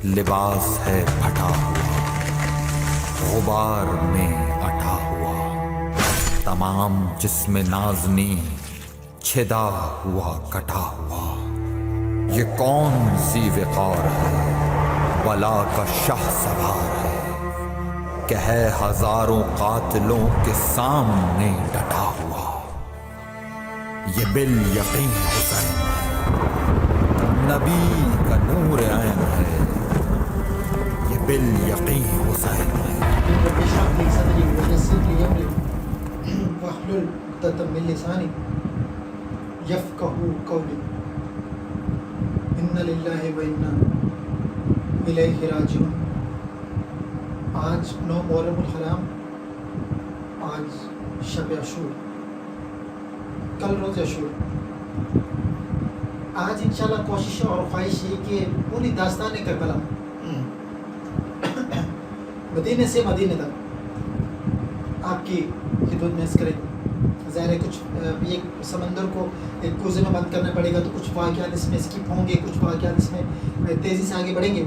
لباس ہے پھٹا ہوا، غبار میں اٹھا ہوا، تمام جسم نازنی چھدا ہوا کٹا ہوا۔ یہ کون سی وقار ہے، بلا کا شاہ سوار ہے، کہ ہے ہزاروں قاتلوں کے سامنے ڈٹا ہوا۔ یہ بالیقین حسین ہے، نبی کا نور عین ہے، یہ بالیقین حسین ہے۔ رب اشرح لي صدري ويسر لي امري واحلل عقدة من لساني يفقهوا قولي انا للہ وانا الیہ راجعون۔ آج 9 محرم الحرام، آج شب عاشور، کل روز عاشور۔ آج انشاءاللہ کوشش اور خواہش یہ کہ پوری داستان کربلا مدینے سے مدینے تک آپ کی خدمت میں کریں۔ ظاہر ہے کچھ یہ سمندر کو ایک کوزے میں بند کرنا پڑے گا، تو کچھ واقعات اس میں اسکپ ہوں گے، کچھ واقعات اس میں تیزی سے آگے بڑھیں گے۔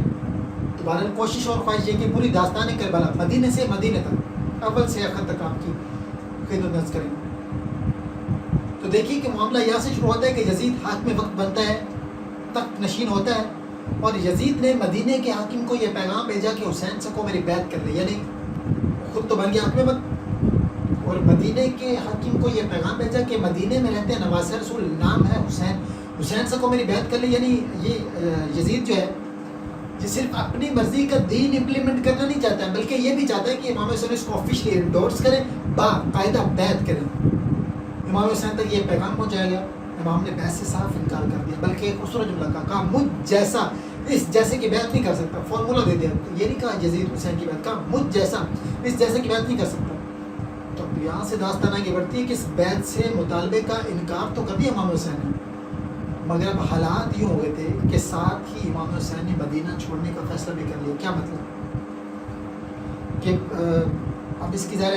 تو بہرحال کوشش اور خواہش یہ کہ پوری داستان کربلا مدینے سے مدینے تک، اول سے آخر تک آپ کی خدمت میں کریں۔ تو دیکھیے کہ معاملہ یہاں سے شروع ہوتا ہے کہ یزید حاکم وقت بنتا ہے، تخت نشین ہوتا ہے، اور یزید نے مدینے کے حاکم کو یہ پیغام بھیجا کہ حسین سے کو میری بیعت کر لے، یعنی خود تو بن گیا حاکم وقت، اور مدینے کے حاکم کو یہ پیغام بھیجا کہ مدینے میں رہتے ہیں نواسہ رسول، نام ہے حسین، حسین سے کو میری بیعت کر لے۔ یعنی یہ یزید جو ہے یہ صرف اپنی مرضی کا دین امپلیمنٹ کرنا نہیں چاہتا ہے، بلکہ یہ بھی چاہتا ہے کہ امام حسین اس کو آفیشلی انڈورس کریں، باقاعدہ بیعت کریں۔ امام حسین تک یہ پیغام پہنچایا گیا، امام نے بیعت سے صاف انکار کر دیا، بلکہ ایک خوبصورت جملہ کہا مجھ جیسا اس جیسے کی بیعت نہیں کر سکتا، فارمولہ دے دیا۔ یہ نہیں کہا یزید حسین کی بیعت، کہا مجھ جیسا اس جیسے کی بیعت نہیں کر سکتا۔ تو یہاں سے داستان آگے بڑھتی ہے کہ اس بیعت سے مطالبے کا انکار تو کر دیا امام حسین نے، مگر اب حالات یوں ہو گئے تھے کہ ساتھ ہی امام حسین نے مدینہ چھوڑنے کا فیصلہ بھی کر لیا۔ کیا مطلب کہ اب اس کی ظاہر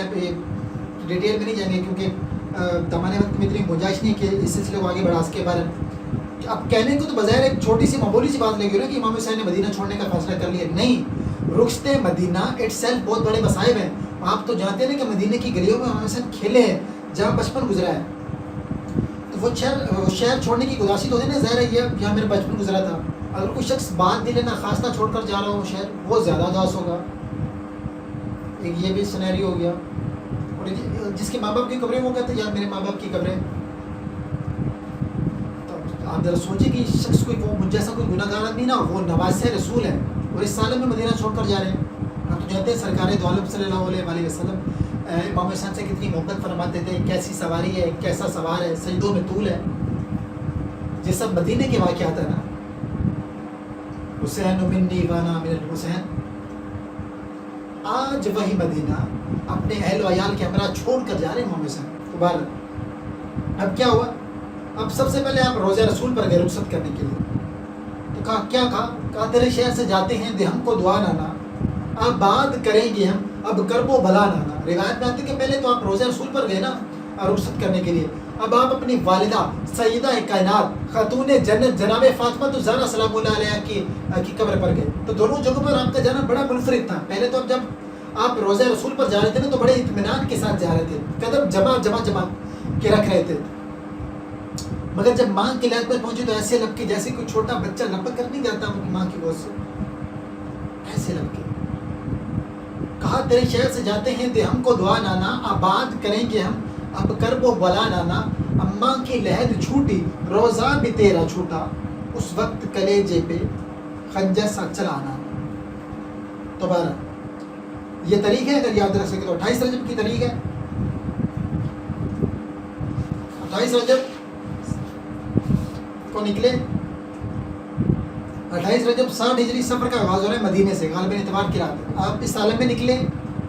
ڈیٹیل میں نہیں جائیں گے، کیونکہ دمانے وقت میں اتنی گنجائش نہیں کہ اس سلسلے کو آگے بڑھا سکے۔ بارے اب کہنے کو تو بظاہر ایک چھوٹی سی معمولی سی بات لگی نا کہ امام حسین نے مدینہ چھوڑنے کا فیصلہ کر لیا، نہیں، رخصت مدینہ اٹ سیلف بہت بڑے مصائب ہیں۔ آپ تو جانتے ہیں نا کہ مدینہ کی گلیوں میں امام حسین کھیلے ہیں، جہاں بچپن گزرا ہے، تو وہ شہر چھوڑنے کی گداشی تو ہے نا، ظاہر ہے یہ یہاں میرا بچپن گزرا تھا۔ اگر کوئی شخص بات دل نہ خواستہ چھوڑ کر جا رہا ہو شہر، وہ زیادہ اداس ہوگا، ایک یہ بھی سینیریو ہو گیا۔ اور جس کے ماں باپ کی قبریں وہ کہتے ہیں یار میرے ماں باپ کی قبریں، آپ ذرا سوچیں کہ شخص کوئی وہ مجھ جیسا کوئی گناہ گار آدمی نہ، وہ نواسہ رسول ہے اور اس سال میں مدینہ چھوڑ کر جا رہے ہیں۔ آپ تو جانتے ہیں سرکار دو عالم صلی اللہ علیہ وسلم امام حسین سے کتنی محبت فرماتے تھے، کیسی سواری ہے، کیسا سوار ہے، سجدوں میں طول ہے۔ یہ سب مدینے کے واقعات ہیں نا۔ حسین منی وانا من الحسین، آج وہی مدینہ اپنے اہل و عیال کے ہمراہ چھوڑ کر جا رہے ہیں امام حسین۔ تو بہرحال اب کیا ہوا، اب سب سے پہلے آپ روزہ رسول پر گئے رخصت کرنے کے لیے، تو کہا کیا کہا تیرے شہر سے جاتے ہیں دے ہم کو دعا نانا، اب بات کریں گے ہم اب کرب و بلا نانا۔ روایت میں آتی ہے کہ پہلے تو آپ روزہ رسول پر گئے نا رخصت کرنے کے لیے، اب آپ اپنی والدہ سیدہ کائنات خاتون جنت جناب فاطمہ تو زہرا سلام اللہ علیہ کی قبر پر گئے۔ تو دونوں جگہوں پر آپ کا جانا بڑا منفرد تھا۔ پہلے تو اب جب آپ روزہ رسول پر جا رہے تھے نا تو بڑے اطمینان کے ساتھ جا رہے تھے، قدم جمع کے رکھ رہے تھے، مگر جب ماں کی لہد پر پہنچی تو ایسے لپکے جیسے کوئی چھوٹا بچہ لپک کر نہیں جاتا ماں کی گود سے، ایسے لپکے۔ کہا تیرے شہر سے جاتے ہیں دے ہم کو دعا نانا، آباد کریں گے ہم اب کرب و بلا نانا، اماں کی لہد چھوٹی روزہ بھی تیرا چھوٹا، اس وقت کلیجے پہ خنجر سا چلانا۔ تو بہرحال یہ طریق ہے، اگر یاد رکھ سکے تو 28 رجب کی طریق ہے۔ 28 رجب کو نکلے، 28 رجب 60 ہجری سفر کا آغاز ہو رہا ہے مدینے سے، غالباً اتوار کی رات ہے۔ آپ اس عالم میں نکلے،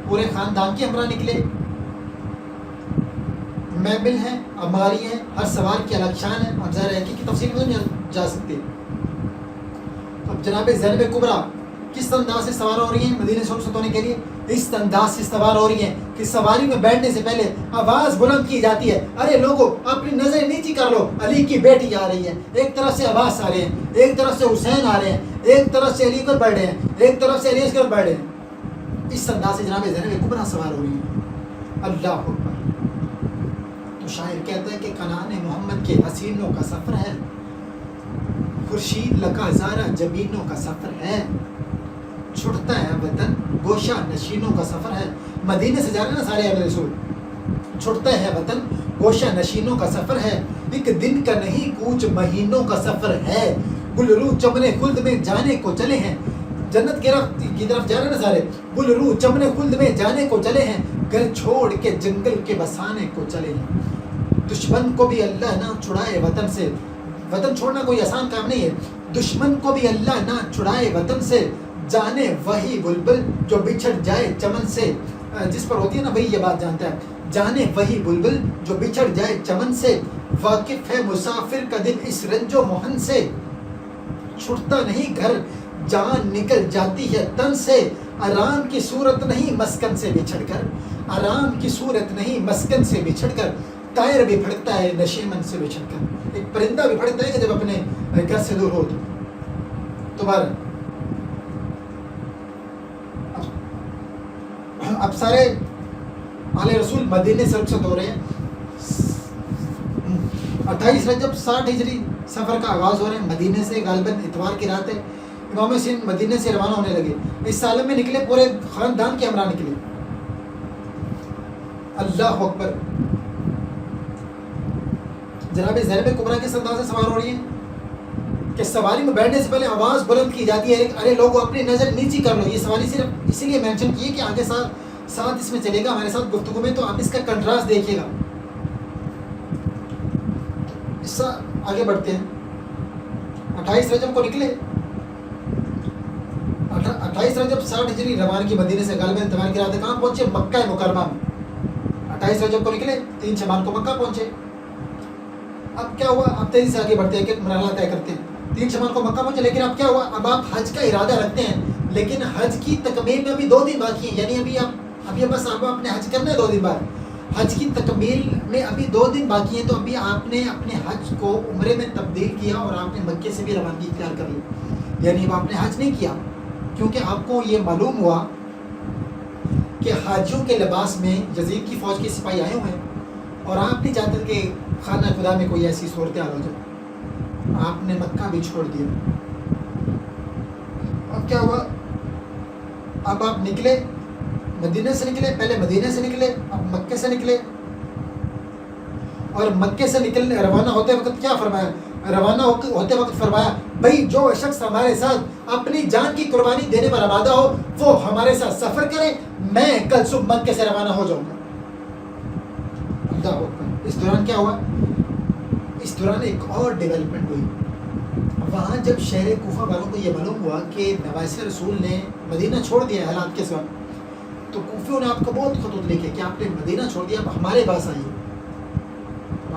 پورے خاندان کے ہمراہ نکلے، محمل ہیں، اماری ہیں، ہر سوار کی الگ شان ہے، اور ظاہر ہے کہ تفصیل میں نہیں جا سکتے۔ اب جناب زینب کبریٰ کس انداز سے سوار ہو رہی ہیں مدینے سے رخصت ہونے کے لیے؟ اس انداز سے سوار ہو رہی ہیں کہ سواری میں بیٹھنے سے پہلے آواز بلند کی جاتی ہے، ارے لوگوں اپنی نظر نیچی کر لو، علی کی بیٹی آ رہی ہے۔ ایک طرف سے عباس آ رہے ہیں، ایک طرف سے حسین آ رہے ہیں، ایک طرف سے علی پر بڑھ رہے ہیں، ایک طرف سے علی اس پر بڑھ رہے ہیں. اس انداز سے جناب زینب کبریٰ سوار ہو رہی ہے. اللہ اکبر. تو شاعر کہتا ہے کہ کنان محمد کے حسینوں کا سفر ہے، خورشید لکا ہزارہ جبینوں کا سفر ہے، چھٹتا ہے وطن گوشہ نشینوں کا سفر ہے. مدینے سے جا رہے ہیں نا سارے اہل رسول. چھٹتا ہے وطن گوشہ نشینوں کا سفر ہے، ایک دن کا نہیں کوچ مہینوں کا سفر ہے. گلرو چمن خلد میں جانے کو چلے ہیں، جنت کی طرف جا رہے ہیں نا سارے. گلرو چمن خلد میں جانے کو چلے ہیں، گھر چھوڑ کے جنگل کے بسانے کو چلے ہیں. دشمن کو بھی اللہ نہ چھڑائے وطن سے. وطن چھوڑنا کوئی آسان کام نہیں ہے. دشمن کو بھی اللہ نہ چھڑائے وطن سے، جانے وہی بلبل جو بچھڑ جائے چمن سے. جس پر ہوتی ہے نا وہی یہ بات جانتا ہے. جانے وہی بلبل جو بچھڑ جائے چمن سے، واقف ہے مسافر کا دل اس رنج و محن سے. چھٹتا نہیں گھر جان نکل جاتی ہے تن سے، آرام کی صورت نہیں مسکن سے بچھڑ کر. آرام کی صورت نہیں مسکن سے بچھڑ کر، طائر بھی پھڑکتا ہے نشیمن سے بچھڑ کر. ایک پرندہ بھی پھڑکتا ہے کہ جب اپنے گھر سے دور ہو تو بہر. اب سارے آل رسول مدینے سے رخصت ہو رہے ہیں. 28 رجب 60 ہجری سفر کا آغاز ہو رہے ہیں. مدینے سے غالباً اتوار کی رات ہے. امام حسین مدینے سے روانہ ہونے لگے. اس سالم میں نکلے، پورے خاندان کے ہمراہ نکلے. اللہ اکبر. جناب زینب کبریٰ کس انداز سے سوار ہو رہی ہیں کہ سواری میں بیٹھنے سے پہلے آواز بلند کی جاتی ہے، ارے لوگوں اپنی نظر نیچی کر لو. یہ سواری صرف اسی لیے مینشن کی ہے کہ آگے ساتھ اس میں چلے گا ہمارے ساتھ گفتگو میں، تو آپ اس کا کنٹراسٹ دیکھیے گا. اس سے آگے بڑھتے ہیں. 28 رجب کو نکلے. 28 رجب 60 ہجری روانگی مدینے سے غالباً اتوار کی رات ہے. کہاں پہنچے؟ مکہ مکرمہ میں. 28 رجب کو نکلے، 3 شمال کو مکہ پہنچے. اب کیا ہوا؟ اب تیزی سے آگے بڑھتے ہیں کہ مرحلہ طے کرتے ہیں. 3 شمال کو مکہ پہنچے، لیکن اب کیا ہوا؟ اب آپ حج کا ارادہ رکھتے ہیں، لیکن حج کی تکمیل میں ابھی 2 دن باقی ہیں. یعنی ابھی بس آپ نے حج کرنا ہے 2 دن بعد. حج کی تکمیل میں ابھی 2 دن باقی ہیں، تو ابھی آپ نے اپنے حج کو عمرے میں تبدیل کیا اور آپ نے مکے سے بھی روانگی اختیار کر لی. یعنی اب آپ نے حج نہیں کیا، کیونکہ آپ کو یہ معلوم ہوا کہ حاجیوں کے لباس میں یزید کی فوج کے سپاہی آئے ہوئے ہیں، اور آپ نہیں چاہتے کہ خانہ خدا میں کوئی ایسی صورتحال ہو جائے. آپ نے مکہ بھی چھوڑ دیا. اب کیا ہوا؟ اب آپ نکلے، مدینے سے نکلے. پہلے مدینے سے نکلے، اب مکے سے نکلے. اور مکے سے روانہ ہوتے وقت کیا فرمایا؟ روانہ ہوتے وقت فرمایا، بھائی جو شخص ہمارے ساتھ اپنی جان کی قربانی دینے پر آمادہ ہو وہ ہمارے ساتھ سفر کرے، میں کل صبح مکے سے روانہ ہو جاؤں گا. اس دوران کیا ہوا؟ اس دوران ایک اور ڈیولپمنٹ ہوئی. وہاں جب شہر کوفہ والوں کو یہ معلوم ہوا کہ نواسہ رسول نے مدینہ چھوڑ دیا حالات کے ساتھ، تو کوفیوں نے آپ کو بہت خطوط لکھے کہ آپ نے مدینہ چھوڑ دیا، اب ہمارے پاس آئیے.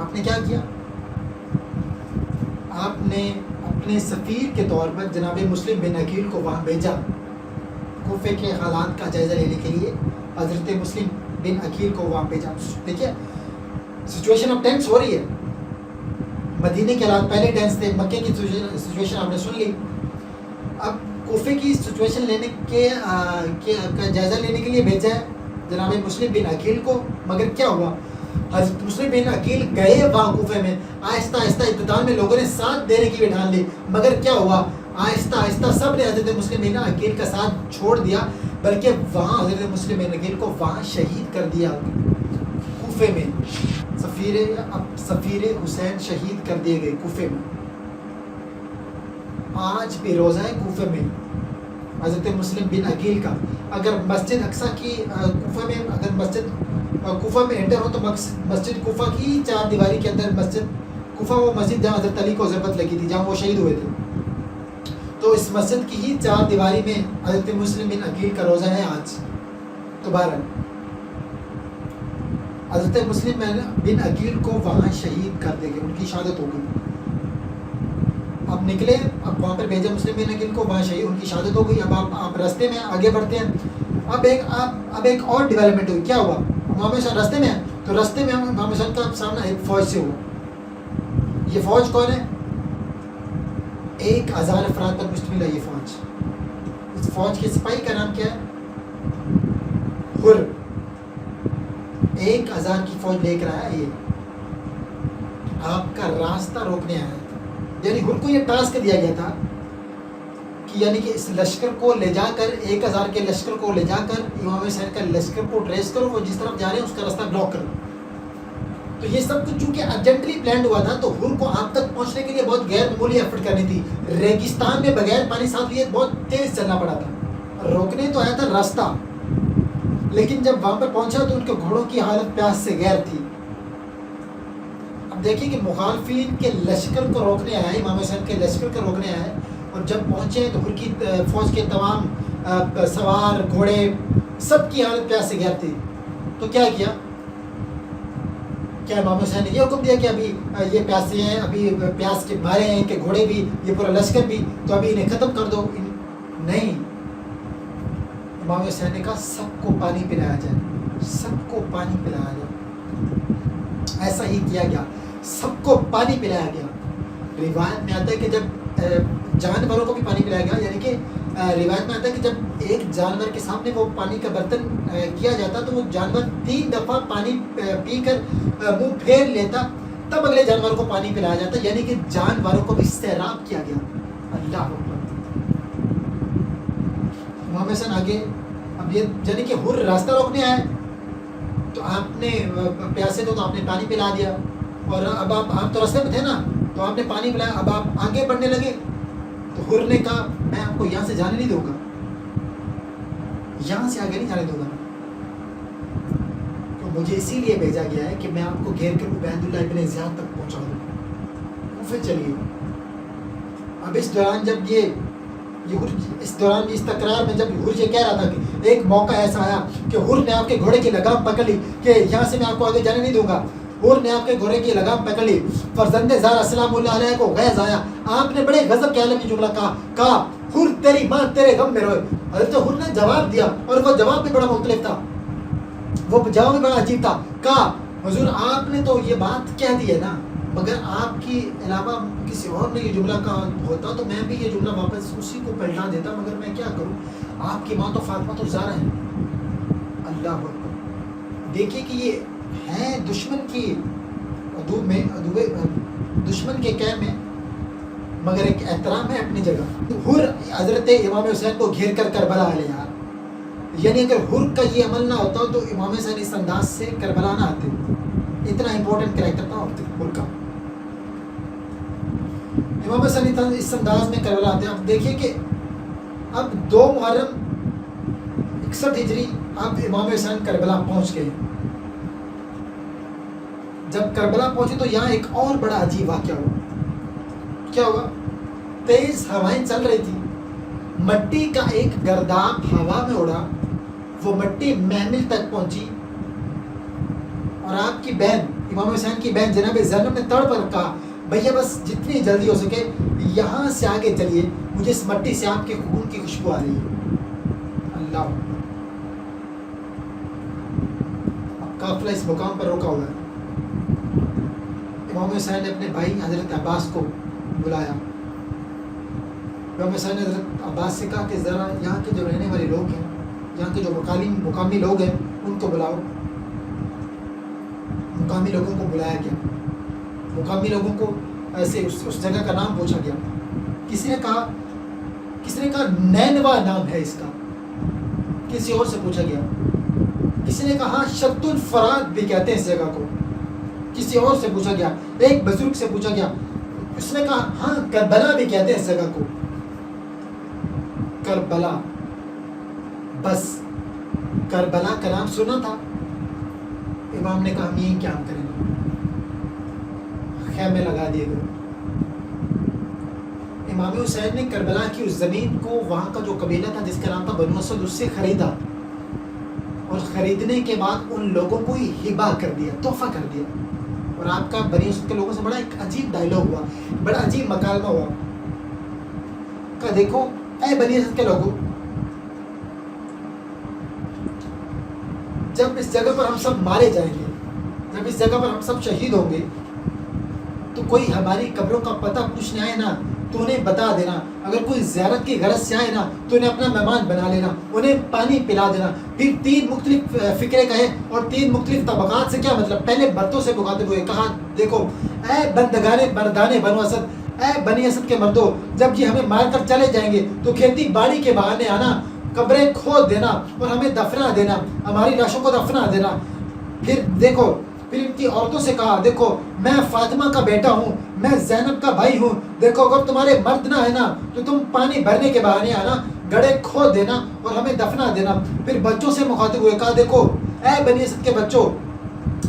آپ نے کیا کیا؟ آپ نے اپنے سفیر کے طور پر جناب مسلم بن عقیل کو وہاں بھیجا کوفے کے حالات کا جائزہ لینے کے لیے. حضرت مسلم بن عقیل کو وہاں بھیجا. دیکھیے سچویشن اب ٹینس ہو رہی ہے. مدینے کے حالات پہلے ٹینس تھے، مکے کی سچویشن آپ نے سن لی. اب کوفے کی سچویشن لینے کے جائزہ لینے کے لیے بھیجا ہے جناب مسلم بن عقیل کو. مگر کیا ہوا؟ حضرت مسلم بن عقیل گئے وہاں کوفے میں. آہستہ آہستہ ابتداء میں لوگوں نے ساتھ دینے کی بھی ٹھان لی، مگر کیا ہوا؟ آہستہ آہستہ سب نے حضرت مسلم بن عقیل کا ساتھ چھوڑ دیا، بلکہ وہاں حضرت مسلم بن عقیل کو وہاں شہید کر دیا. کوفے میں سفیر حسین شہید کر دیے گئے کوفے میں. آج بھی روزہ ہے کوفے میں حضرت مسلم بن عقیل کا. اگر مسجد اقصی کی کوفہ میں، اگر مسجد کوفہ میں انٹر ہو تو مسجد کوفہ کی 4 دیواری کے اندر مسجد کوفہ، وہ مسجد جہاں حضرت علی کو ضربت لگی تھی، جہاں وہ شہید ہوئے تھے، تو اس مسجد کی ہی 4 دیواری میں حضرت مسلم بن عقیل کا روزہ ہے آج. تو بہرحال حضرت مسلم بن عقیل کو وہاں شہید کر دے گئے، ان کی شہادت ہو گئی. اب نکلے، اب وہاں پر بھیجا مسلم بن عقیل کو، وہاں شہید، ان کی شہادت ہو گئی. اب آپ راستے میں آگے بڑھتے ہیں. اب ایک اور ڈیولپمنٹ ہوئی. کیا ہوا؟ امام حسین راستے میں ہیں، تو راستے میں امام حسین کا سامنا ایک فوج سے ہوا. یہ فوج کون ہے؟ 1000 افراد پر مشتمل ہے یہ فوج. اس فوج کے سپاہی کا نام کیا ہے؟ حر. 1000 کی فوج لے کر آیا یہ آپ کا راستہ روکنے آیا تھا. یعنی حر کو یہ ٹاسک دیا گیا تھا کہ یعنی کہ اس لشکر کو لے جا کر 1000 کے لشکر کو لے جا کر امام حسین کا لشکر کو ٹریس کرو, وہ جس طرف جا رہے ہیں اس کا راستہ بلاک کرو. تو یہ سب کچھ چونکہ ارجنٹلی پلانڈ ہوا تھا, تو حر کو آپ تک پہنچنے کے لیے بہت غیر معمولی ایفرٹ کرنی تھی. ریگستان میں بغیر پانی ساتھ لیے بہت تیز چلنا پڑا تھا. روکنے تو آیا تھا راستہ, لیکن جب وہاں پر پہنچا تو ان کے گھوڑوں کی حالت پیاس سے غیر تھی. اب دیکھیں کہ مخالفین کے لشکر کو روکنے آیا, امام حسین کے لشکر کو روکنے آیا ہے, اور جب پہنچے تو حر کی فوج کے تمام سوار گھوڑے سب کی حالت پیاس سے غیر تھی. تو کیا امام حسین نے یہ حکم دیا کہ ابھی یہ پیاسے ہیں, ابھی پیاس کے مارے ہیں کہ گھوڑے بھی, یہ پورا لشکر بھی, تو ابھی انہیں ختم کر دو. نہیں, امام حسین نے کہا سب کو پانی پلایا جائے, سب کو پانی پلایا جائے. ایسا ہی کیا گیا, سب کو پانی پلایا گیا. روایت میں آتا ہے کہ جب جانوروں کو بھی پانی پلایا گیا, یعنی کہ روایت میں آتا ہے کہ جب ایک جانور کے سامنے وہ پانی کا برتن کیا جاتا تو وہ جانور 3 دفعہ پانی پی کر منہ پھیر لیتا, تب اگلے جانور کو پانی پلایا جاتا. یعنی کہ جانوروں کو بھی سیراب کیا گیا. اللہ اکبر. امام حسین آگے, اب یہ یعنی کہ حر راستہ روکنے آئے, تو آپ نے پیاسے تو آپ نے پانی پلا دیا, اور اب آپ تو راستے میں تھے نا, تو آپ نے پانی پلایا. اب آپ آگے بڑھنے لگے تو حر نے کہا میں آپ کو یہاں سے جانے نہیں دوں گا, یہاں سے آگے نہیں جانے دوں گا. تو مجھے اسی لیے بھیجا گیا ہے کہ میں آپ کو گھیر کر عبید اللہ ابن زیاد تک پہنچا دوں. پھر چلیے. اب اس دوران جب اس دوران اس تکرار میں جب حر یہ کہہ رہا تھا کہ ایک موقع ایسا آیا کہ حر نے آپ کے گھوڑے کی لگام پکڑ لی کہ یہاں سے میں آپ کو آگے جانے نہیں دوں گا. حر نے آپ کے گھوڑے کی لگام پکڑ لی. فرزند زہرا سلام اللہ علیہ کو غیظ آیا. آپ نے بڑے غضب کے حال میں جملہ کہا حر تیری ماں تیرے غم میں روئے. حضرت حر نے جواب دیا, اور وہ جواب بھی بڑا مختلف تھا, وہ جواب بھی بڑا عجیب تھا. کہا حضور آپ نے تو یہ بات کہہ دی ہے نا, مگر آپ کی علاوہ کسی اور نے یہ جملہ کہا ہوتا تو میں بھی یہ جملہ واپس اسی کو پلٹا دیتا, مگر میں کیا کروں, آپ کی ماں تو فاطمہ تو زہرا ہے. اللہ اکبر. دیکھیے کہ یہ ہیں دشمن کی ادو میں, دشمن کے قید میں, مگر ایک احترام ہے اپنی جگہ. حر حضرت امام حسین کو گھیر کر کربلا لے آیا. یعنی اگر حر کا یہ عمل نہ ہوتا تو امام حسین اس انداز سے کربلا نہ آتے. اتنا امپورٹنٹ کریکٹر تھا حر کا. امام حسین اس انداز میں کربلا آتے ہیں. اب دیکھیے کہ اب 2 محرم 61 ہجری اب امام حسین کربلا پہنچ گئے. جب کربلا پہنچے تو یہاں ایک اور بڑا عجیب واقعہ ہوا. کیا ہوا؟ تیز ہوائیں چل رہی تھی, مٹی کا ایک گرداب ہوا میں اڑا, وہ مٹی محمل تک پہنچی, اور آپ کی بہن امام حسین کی بہن جناب زینب نے تڑ پر کہا بھیا بس جتنی جلدی ہو سکے یہاں سے آگے چلیے, مجھے اس مٹی سے آپ کے خون کی خوشبو آ رہی ہے. اللہ. قافلہ اس مقام پر روکا ہوا ہے. امام حسین نے اپنے بھائی حضرت عباس کو بلایا. امام حسین نے حضرت عباس سے کہا کہ ذرا یہاں کے جو رہنے والے لوگ ہیں, یہاں کے جو مقامی لوگ ہیں ان کو بلاؤ. مقامی لوگوں کو بلایا گیا. مقامی لوگوں کو ایسے اس جگہ کا نام پوچھا گیا. کسی نے کہا نینوا نام ہے اس کا. کسی اور سے پوچھا گیا. کسی نے کہا شط الفرات بھی کہتے ہیں اس جگہ کو. کسی اور سے پوچھا گیا. ایک بزرگ سے پوچھا گیا, اس نے کہا ہاں کربلا بھی کہتے ہیں اس جگہ کو. کربلا. بس کربلا کا نام سنا تھا. امام نے کہا ہم یہیں کیا کریں گے. خیمے لگا دیے گئے. امام حسین نے کربلا کی اس زمین کو وہاں کا جو قبیلہ تھا جس کا نام تھا بنو اسد, اس سے خریدا, اور خریدنے کے بعد ان لوگوں کو ہی ہبا کر دیا, تحفہ کر دیا. اور آپ کا بنی اسد کے لوگوں سے بڑا ایک عجیب ڈائلاگ ہوا, بڑا عجیب مکالمہ ہوا. کہا دیکھو اے بنی اسد کے لوگوں, جب اس جگہ پر ہم سب مارے جائیں گے, جب اس جگہ پر ہم سب شہید ہوں گے, تو کوئی ہماری قبروں کا پتہ پوچھنے آئے نا تو انہیں بتا دینا. اگر کوئی زیارت کی غرض سے آئے نا تو انہیں اپنا مہمان بنا لینا, انہیں پانی پلا دینا. پھر 3 مختلف فکرے کہے اور 3 مختلف طبقات سے کیا مطلب, پہلے بندوں سے مخاطب ہوئے, کہا دیکھو اے بندگانے مردانے بنو اسد, اے بنی اسد کے مردوں, جب یہ ہمیں مار کر چلے جائیں گے تو کھیتی باڑی کے بہانے آنا, قبریں کھود دینا اور ہمیں دفنا دینا, ہماری لاشوں کو دفنا دینا. پھر دیکھو پھر ان کی عورتوں سے کہا دیکھو میں فاطمہ کا بیٹا ہوں, میں زینب کا بھائی ہوں, دیکھو اگر تمہارے مرد نہ ہے نا تو تم پانی بھرنے کے بہانے آنا, گڑھے کھود دینا اور ہمیں دفنا دینا. پھر بچوں سے مخاطب ہوئے, کہا دیکھو اے بنی اسد کے بچوں,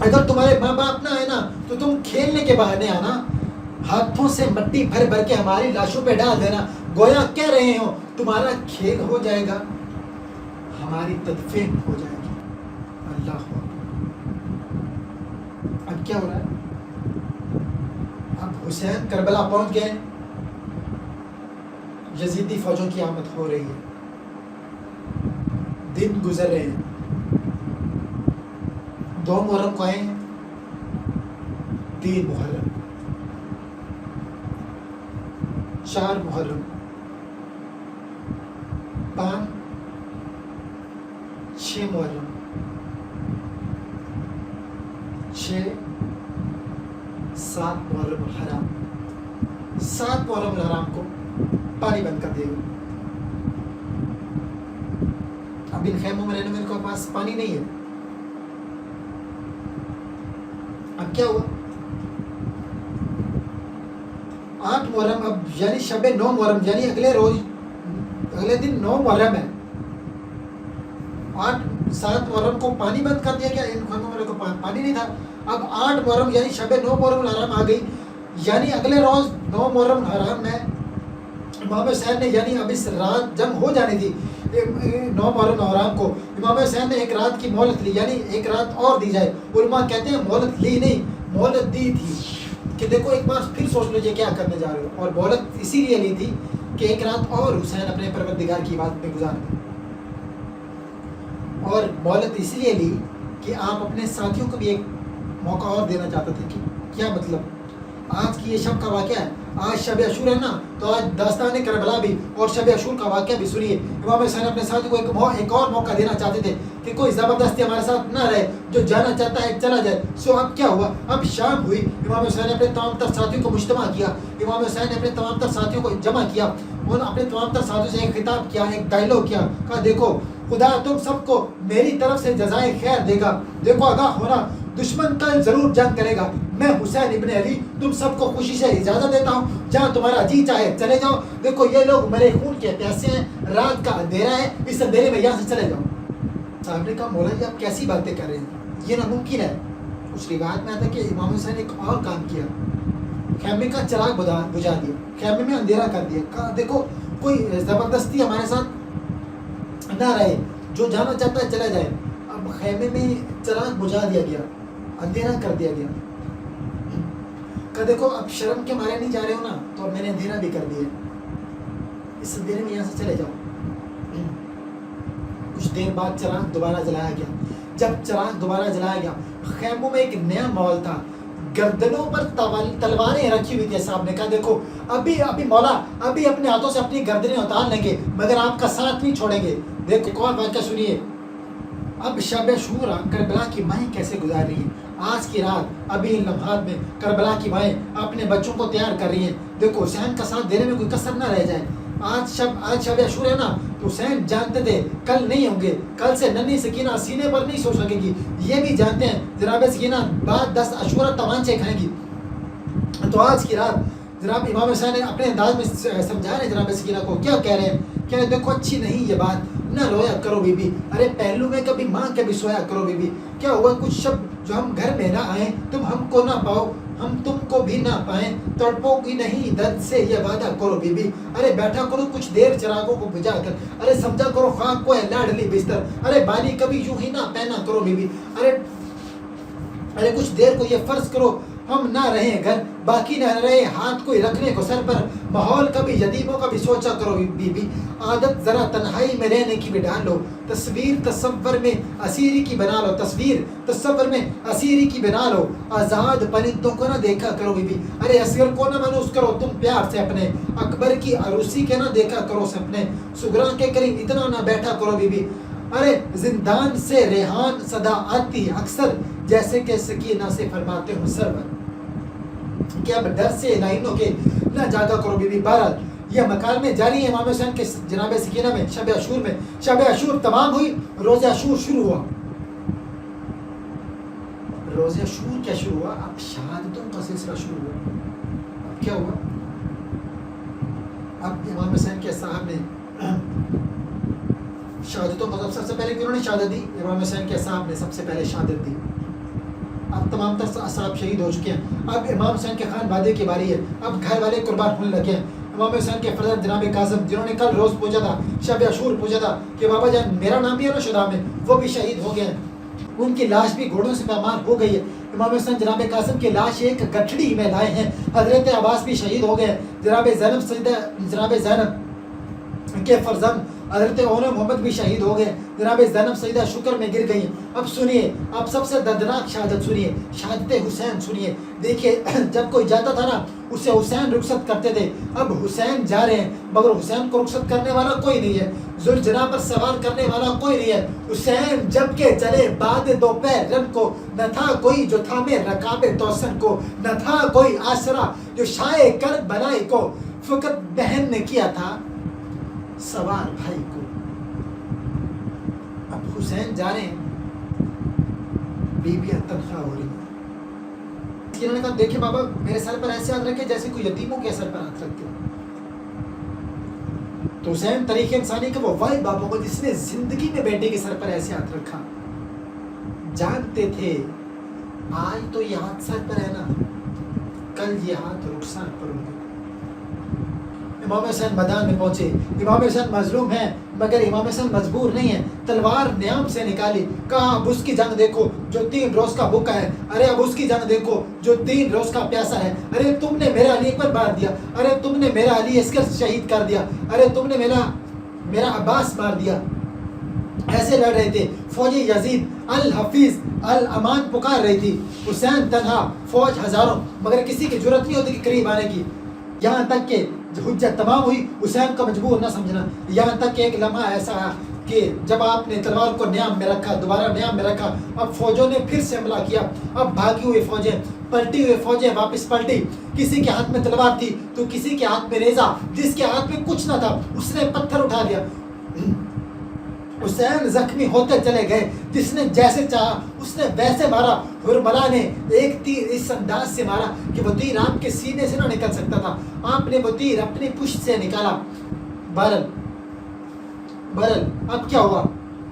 اگر تمہارے ماں باپ نہ ہے نا تو تم کھیلنے کے بہانے آنا, ہاتھوں سے مٹی بھر بھر کے ہماری لاشوں پہ ڈال دینا, گویا کہہ رہے ہو تمہارا کھیل ہو جائے گا, ہماری تدفین ہو جائے گی. اللہ اکبر. اب کیا ہو رہا ہے, اب حسین کربلا پہنچ گئے, یزیدی فوجوں کی آمد ہو رہی ہے, دن گزر رہے ہیں, 2 محرم کو آئے ہیں, 3 محرم, 4 محرم, 5 6 محرم, 6 7 محرم الحرام. 7 محرم الحرام کو پانی بند کر دے گا. اب ان خیموں میں رہنے والے کے پاس پانی نہیں ہے. اب کیا ہوا, 8 محرم, اب یعنی شب 9 محرم, یعنی اگلے دن 9 محرم ہے. 7 محرم کو پانی بند کر دیا گیا, ان خیموں والے کو پانی نہیں تھا. اب 8 محرم یعنی شب 9 محرم الحرام آ گئی, یعنی اگلے روز 9 محرم الحرام میں امام حسین نے, یعنی اب اس رات جنگ ہو جانی تھی 9 محرم الحرام کو, امام حسین نے 1 رات کی مہلت لی, یعنی 1 رات اور دی جائے. علماء کہتے ہیں مہلت لی نہیں, مہلت دی تھی کہ دیکھو ایک بار پھر سوچ لیجیے کیا کرنے جا رہے ہو. اور مہلت اسی لیے لی تھی کہ 1 رات اور حسین اپنے پروردگار کی عبادت میں گزار دیں. اور مہلت اس لیے لی کہ آپ اپنے ساتھیوں کو بھی ایک موقع اور دینا چاہتے تھے. کہ کیا مطلب, آج کی یہ شب کا واقعہ ہے, آج شب عاشور ہے نا, تو آج داستان کربلا بھی اور شب عاشور کا واقعہ بھی سنیے. امام حسین اپنے ساتھیوں کو ایک اور موقع دینا چاہتے تھے کہ کوئی زبردستی ہمارے ساتھ نہ رہے, جو جانا چاہتا ہے چلا جائے. سو اب کیا ہوا, اب شام ہوئی, امام حسین نے اپنے تمام تر ساتھیوں کو مجتمع کیا, امام حسین نے اپنے تمام تر ساتھیوں کو جمع کیا, انہوں نے اپنے تمام تر ساتھیوں سے ایک خطاب کیا, ایک ڈائلاگ کیا, کہا دیکھو خدا تم سب کو میری طرف سے جزائے خیر دے گا. دیکھو آگاہ ہونا, دشمن کل ضرور جنگ کرے گا. میں حسین ابن علی تم سب کو خوشی سے اجازت دیتا ہوں, جہاں تمہارا جی چاہے چلے جاؤ. دیکھو یہ لوگ میرے خون کے پیاسے ہیں, رات کا اندھیرا ہے, اس اندھیرے میں یہاں سے چلے جاؤ. صاحب نے کہا مولا جی آپ کیسی باتیں کر رہے ہیں, یہ ناممکن ہے. اس روایت میں آتا ہے کہ امام حسین نے ایک اور کام کیا, خیمے کا چراغ بجھا دیا, خیمے میں اندھیرا کر دیا. کہا دیکھو کوئی زبردستی ہمارے ساتھ نہ رہے, جو جانا چاہتا ہے چلا جائے. اب خیمے میں چراغ بجھا دیا گیا, اندھیرا کر دیا گیا. کہ دیکھو اب شرم کے مارے نہیں جا رہے ہو نا, تو اب میں نے اندھیرا بھی کر دیا, اس اندھیرے میں یہاں سے چلے جاؤ. کچھ دیر بعد چراغ دوبارہ جلایا گیا. جب چراغ دوبارہ جلایا گیا, خیموں میں ایک نیا ماحول تھا, گردنوں پر تلواریں رکھی ہوئی تھی. صاحب نے کہا دیکھو ابھی مولا ابھی اپنے ہاتھوں سے اپنی گردنیں اتار لیں گے, مگر آپ کا ساتھ نہیں چھوڑیں گے. دیکھو کون واقعہ سنیے. اب شب عاشور کربلا کی مائیں کیسے گزار رہی ہیں. آج کی رات ابھی ان لمحات میں کربلا کی مائیں اپنے بچوں کو تیار کر رہی ہیں. دیکھو حسین کا ساتھ دینے میں کوئی کسر نہ رہ جائے. آج شب عاشور ہے نا, تو حسین جانتے تھے کل نہیں ہوں گے, کل سے ننھی سکینہ سینے پر نہیں سو سکے گی. یہ بھی جانتے ہیں جناب سکینہ بعد 10 عاشورہ تمانچے کھائیں گی. تو آج کی رات جناب امام حسین نے اپنے انداز میں سمجھا رہے جناب سکینہ کو, کیا کہہ رہے ہیں, کہہ رہے دیکھو اچھی نہیں یہ بات, نہ رویا کرو بی بی, ارے پہلو میں کبھی ماں کبھی سویا کرو بی بی. کیا ہوا کچھ شب جو ہم گھر میں نہ آئیں, تم ہم کو نہ پاؤ, ہم تم کو بھی نہ پائیں, تڑپو گی نہیں درد سے یہ وعدہ کرو بی بی. ارے بیٹھا کرو کچھ دیر چراغوں کو بجھا کر, ارے سمجھا کرو خاک کو ہے لاڈلی بستر, ارے بانی کبھی یوں ہی نہ پہنا کرو بی بی. ارے کچھ دیر کو یہ فرض کرو ہم نہ رہیں گھر باقی نہ رہے ہاتھ کوئی رکھنے کو سر پر ماحول کبھی یتیموں کا بھی سوچا کرو بی بی عادت ذرا تنہائی میں رہنے کی بھی ڈال لو تصویر تصور میں اسیری کی بنا لو تصویر تصور میں اسیری کی بنا لو آزاد پرندوں کو نہ دیکھا کرو بی بی ارے اصغر کو نہ منوس کرو تم پیار سے اپنے اکبر کی عروسی کے نہ دیکھا کرو سپنے سگرا کے قریب اتنا نہ بیٹھا کرو بی بی ارے زندان سے ریحان صدا آتی اکثر جیسے کہ سکینہ سے فرماتے ہوں سرور کہ اب ڈر سے لائنوں کے نہ جاگا کرو بی بی بہرحال یہ مکال میں جاری ہے امام حسین کے جناب سکینہ میں شب عاشور تمام ہوئی روز عاشور شروع ہوا روز عاشور کیا شروع ہوا اب شہادتوں کا سلسلہ شروع ہوا اب کیا ہوا اب امام حسین کے صاحب نے شہادتوں کو سب سے پہلے انہوں نے شہادت دی امام حسین کے صاحب نے سب سے پہلے شہادت دی اب تمام تر اصحاب شہید ہو چکے ہیں اب امام حسین کے خان بادے کی باری ہے اب گھر والے قربان ہونے لگے ہیں امام حسین کے فرزند جناب قاسم جنہوں نے کل روز پوچھا تھا شب عاشور پوچھا تھا کہ بابا جان میرا نام بھی ہے نا شدہ میں وہ بھی شہید ہو گئے ہیں ان کی لاش بھی گھوڑوں سے بیمار ہو گئی ہے امام حسین جناب قاسم کی لاش ایک گٹھڑی میں لائے ہیں حضرت عباس بھی شہید ہو گئے ہیں جناب زینب کے فرزند حضرت اون محمد بھی شہید ہو گئے جناب زینب سیدہ شکر میں گر گئی ہیں اب سنیے اب سب سے دردناک شہادت سنیے شہادت حسین سنیے دیکھیے جب کوئی جاتا تھا نا اسے حسین رخصت کرتے تھے اب حسین جا رہے ہیں مگر حسین کو رخصت کرنے والا کوئی نہیں ہے ذوالجناح پر سوار کرنے والا کوئی نہیں ہے حسین جب کہ چلے بعد دوپہر رن کو نہ تھا کوئی جو تھامے رکاب توسن کو نہ تھا کوئی آسرا جو شائع کر بلائی کو فقط بہن نے کیا تھا سوار بھائی کو اب حسین جا رہے ہیں بیویاں تنہا ہو رہی ہیں انہوں نے کہا دیکھیں بابا میرے سر پر ایسے ہاتھ رکھے جیسے کوئی یتیموں کے سر پر ہاتھ رکھتے تو حسین طریق انسانی کا وہ واحد بابا کو جس نے زندگی میں بیٹے کے سر پر ایسے ہاتھ رکھا جانتے تھے آج تو یہ ہاتھ سر پر ہے نا کل یہ ہاتھ رخسار پر ہوں گے امام حسین میدان میں پہنچے امام حسین مظلوم ہیں مگر امام حسین مجبور نہیں ہے تلوار نیام سے نکالی کہا اب اس کی جنگ دیکھو جو 3 روز کا بھوکا ہے ارے اب اس کی جنگ دیکھو جو 3 روز کا پیاسا ہے ارے تم نے میرا علی اکبر مار دیا ارے تم نے میرا علی عسکر شہید کر دیا ارے تم نے میرا عباس مار دیا ایسے لڑ رہے تھے فوج یزید الحفیظ الامان پکار رہی تھی حسین تنہا فوج ہزاروں مگر کسی کی جرت نہیں ہوتی کہ قریب آنے کی یہاں تک کہ حجت تمام ہوئی حسین کا مجبور نہ سمجھنا یہاں تک کہ ایک لمحہ ایسا ہے کہ جب آپ نے تلوار کو نیام میں رکھا دوبارہ نیام میں رکھا اب فوجوں نے پھر سے حملہ کیا اب بھاگی ہوئی فوجیں پلٹی ہوئی فوجیں واپس پلٹی کسی کے ہاتھ میں تلوار تھی تو کسی کے ہاتھ میں نیزہ جس کے ہاتھ میں کچھ نہ تھا اس نے پتھر اٹھا لیا حسین زخمی ہوتے چلے گئے جس نے جیسے چاہا اس نے ویسے مارا حرملا نے ایک تیر اس انداز سے مارا کہ وہ تیر آپ کے سینے سے نہ نکل سکتا تھا آپ نے وہ تیر اپنی پشت سے نکالا بہرحال اب کیا ہوا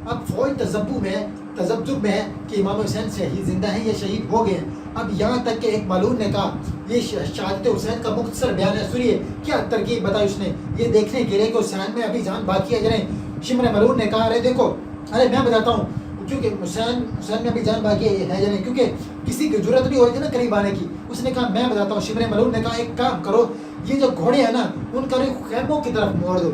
اب فوج تذبذب میں ہے کہ امام حسین شہید زندہ ہیں یا شہید ہو گئے ہیں اب یہاں تک کہ ایک معلوم نے کہا یہ شہادت حسین کا مختصر بیان ہے سنیے کیا ترکیب بتائی اس نے یہ دیکھنے کے لیے کہ حسین میں ابھی جان باقی ہے جنہیں شمر ملون نے کہا ارے دیکھو ارے میں بتاتا ہوں کیونکہ حسین میں ابھی جان باقی ہے یا نہیں کیونکہ کسی کی ضرورت نہیں ہوئی تھی نا قریب آنے کی اس نے کہا میں بتاتا ہوں شمر ملون نے کہا ایک کام کرو یہ جو گھوڑے ہیں نا ان کا خیموں کی طرف موڑ دو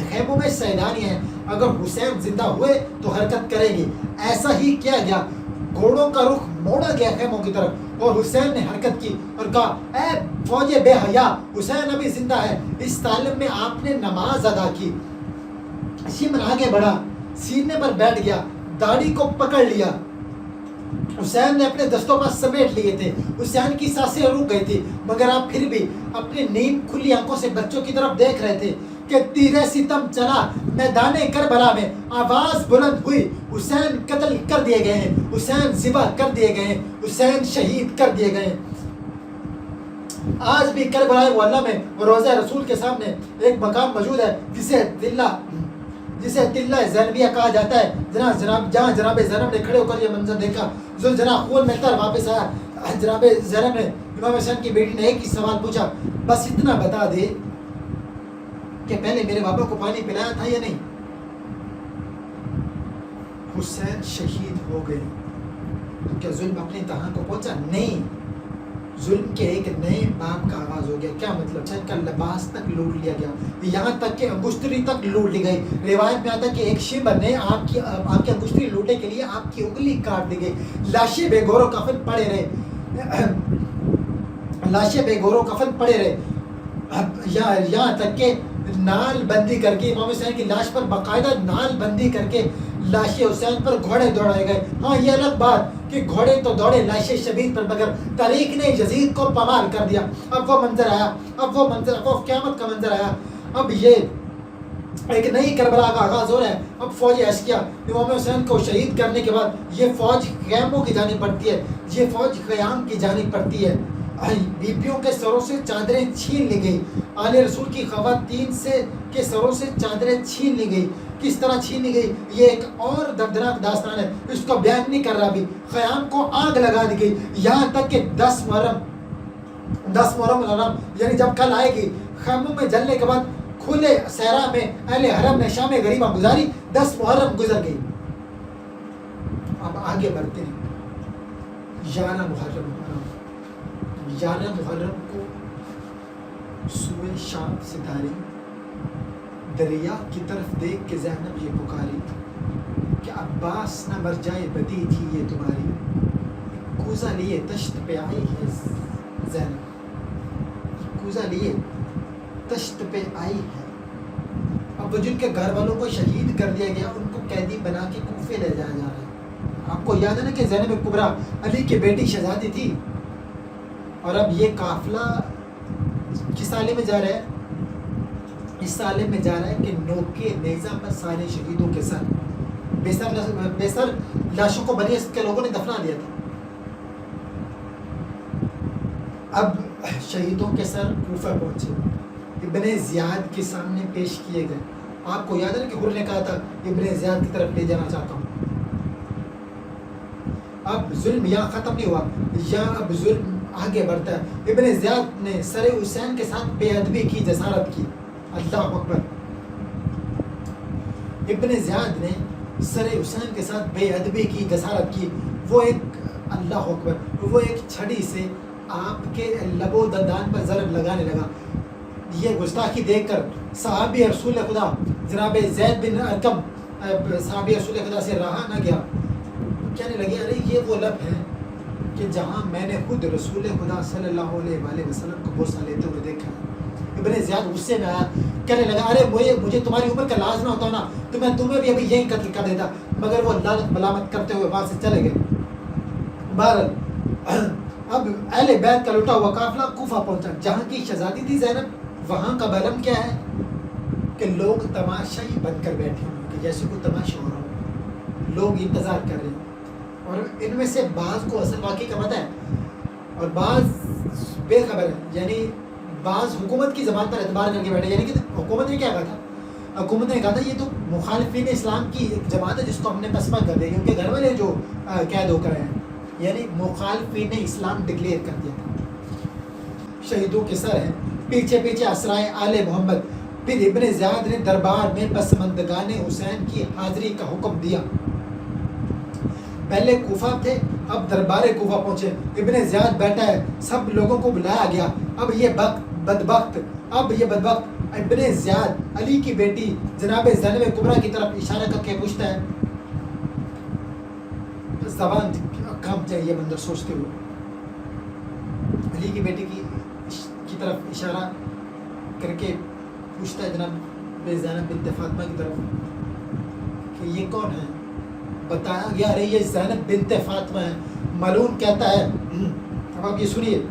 خیموں میں سیدانی ہیں اگر حسین زندہ ہوئے تو حرکت کریں گے ایسا ہی کیا گیا گھوڑوں کا رخ موڑا گیا خیموں کی طرف اور حسین نے حرکت کی اور کہا اے فوج بے حیا حسین ابھی زندہ ہے اس تعلیم میں آپ نے نماز ادا کی شمر آگے بڑھا سینے پر بیٹھ گیا داڑھی کو پکڑ لیا حسین نے اپنے دستوں پر سمیٹ لیے تھے حسین کی سانسیں رک گئی تھی مگر آپ پھر بھی اپنی نیند کھلی آنکھوں سے بچوں کی طرف دیکھ رہے تھے کہ تیرے ستم چلا میدان کربلا میں آواز بلند ہوئی حسین قتل کر دیے گئے ہیں حسین ذبح کر دیے گئے ہیں حسین شہید کر دیے گئے ہیں آج بھی کربلا واللہ میں روضہ رسول کے سامنے ایک مقام موجود ہے جسے تلہ زینبیہ کہا جاتا ہے جہاں جناب زینب نے کھڑے ہو کر یہ منظر دیکھا ذوالجناح خون میں تر واپس آیا جناب زینب نے امام حسین کی بیٹی نے ایک ہی سوال پوچھا بس اتنا بتا دے کہ پہلے میرے بابا کو پانی پلایا تھا یا نہیں حسین شہید ہو گئے کیا ظلم اپنی تہا کو پہنچا نہیں ظلم کے ایک نئے باب کا آغاز ہو گیا. کیا مطلب؟ حسین کا لباس تک لوٹ لیا گیا, یہاں تک کہ انگشتری تک لوٹ لی گئی. روایت میں آتا ہے کہ ایک شیبر نے آپ کی انگشتری لوٹنے کے لیے آپ کی انگلی کاٹ دی گئی. لاشیں بے گور و کفن پڑے رہے, لاشیں بے گور و کفن پڑے رہے, یہاں تک کہ نال بندی کر کے امام حسین کی لاش پر باقاعدہ نال بندی کر کے لاش حسین پر گھوڑے دوڑائے گئے. ہاں یہ الگ بات کہ گھوڑے تو دوڑے لاش شبید پر, مگر تاریخ نے یزید کو پامال کر دیا. اب وہ منظر آیا, وہ قیامت کا منظر آیا. اب یہ ایک نئی کربلا کا آغاز ہو رہا ہے. اب فوج اشکیا امام حسین کو شہید کرنے کے بعد یہ فوج خیموں کی جانب بڑھتی ہے, یہ فوج قیام کی جانب بڑھتی ہے. بیبیوں کے سروں سے چادریں چھین لی گئی, آل رسول کی خواتین کے سروں سے چادریں چھین لی گئی. کس طرح چھین لی گئی یہ ایک اور دردناک داستان ہے, اس کو بیان نہیں کر رہا ابھی. خیام کو آگ لگا دی گئی, یہاں تک کہ 10 محرم الحرام یعنی جب کل آئے گی, خیموں میں جلنے کے بعد کھلے صحرا میں اہل حرم نے شام غریبہ گزاری. 10 محرم گزر گئی. اب آگے بڑھتے ہیں. 11 محرم کو سوئے شام ستاری, دریا کی طرف دیکھ کے زینب یہ پکاری کہ عباس نہ مر جائے بدی تھی یہ تمہاری. کوزہ لیے تشت پہ آئی ہے زینب, کوزہ لیے تشت پہ آئی ہے. اب جن کے گھر والوں کو شہید کر دیا گیا ان کو قیدی بنا کے کوفے لے جایا جا رہا ہے. آپ کو یاد ہے نا کہ زینب کبریٰ علی کی بیٹی شہزادی تھی, اور اب یہ قافلہ کس سالے میں جا رہا ہے؟ اس سالے میں جا رہا ہے کہ نوکے نیزہ پر سارے شہیدوں کے سر, بے سر لاشوں کو بنی اسرائیل کے لوگوں نے دفنا دیا تھا. اب شہیدوں کے سر کوفہ پہنچے, ابن زیاد کے سامنے پیش کیے گئے. آپ کو یاد ہے نا کہ حر نے کہا تھا ابن زیاد کی طرف لے جانا چاہتا ہوں. اب ظلم یہاں ختم نہیں ہوا, یہاں اب ظلم آگے بڑھتا ہے. ابن زیاد نے سر حسین کے ساتھ بے ادبی کی, جسارت کی. اللہ اکبر. ابن زیاد نے سر حسین کے ساتھ بے ادبی کی, جسارت کی. وہ ایک اللہ اکبر, وہ ایک چھڑی سے آپ کے لب و دندان پر ضرب لگانے لگا. یہ گستاخی دیکھ کر صحابی رسول خدا جناب زید بن ارقم صحابی رسول خدا سے رہا نہ گیا. کہنے لگے ارے یہ وہ لب ہے کہ جہاں میں نے خود رسول خدا صلی اللہ علیہ وآلہ وسلم کو بوسہ لیتے ہوئے دیکھا. ابن زیاد غصے میں آیا, کہنے لگا ارے مجھے تمہاری عمر کا لاز نہ ہوتا نا تو میں تمہیں بھی ابھی یہی قتل کر دیتا. مگر وہ لعنت ملامت کرتے ہوئے وہاں سے چلے گئے. بہرحال اب اہل بیت کا لٹا ہوا قافلہ کوفہ پہنچا, جہاں کی شہزادی تھی زینب. وہاں کا بلم کیا ہے کہ لوگ تماشا ہی بن کر بیٹھے ہوں کہ جیسے کوئی تماشا ہو رہا ہو, لوگ انتظار کر رہے ہیں. اور ان میں سے بعض کو اصل واقعی کا پتہ ہے اور بعض بے خبر ہے. یعنی بعض حکومت کی زبان پر اعتبار کر کے بیٹھے, یعنی کہ حکومت نے کیا کہا تھا؟ حکومت نے کہا تھا یہ تو مخالفین اسلام کی ایک جماعت ہے جس کو ہم نے پسپا کر دیا, کیونکہ گھر والے جو قید ہو کر آئے ہیں, یعنی مخالفین اسلام ڈکلیئر کر دیا تھا. شہیدوں کے سر ہیں, پیچھے پیچھے اسرائے آل محمد. پھر ابن زیاد نے دربار میں پسماندگان حسین کی حاضری کا حکم دیا. پہلے کوفہ تھے, اب دربار کوفہ پہنچے. ابن زیاد بیٹھا ہے, سب لوگوں کو بلایا گیا. اب یہ بدبخت ابن زیاد علی کی بیٹی جناب زینب کبریٰ کی طرف اشارہ کر کے پوچھتا ہے, زبان کانپ جائے یہ بندر سوچتے ہوئے, علی کی بیٹی کی طرف اشارہ کر کے پوچھتا ہے جناب زینب بنت فاطمہ کی طرف کہ یہ کون ہے. بتایا گیا ارے یہ زینب بنت فاطمہ ہے. ملعون کہتا ہے, اب آپ یہ سنیے,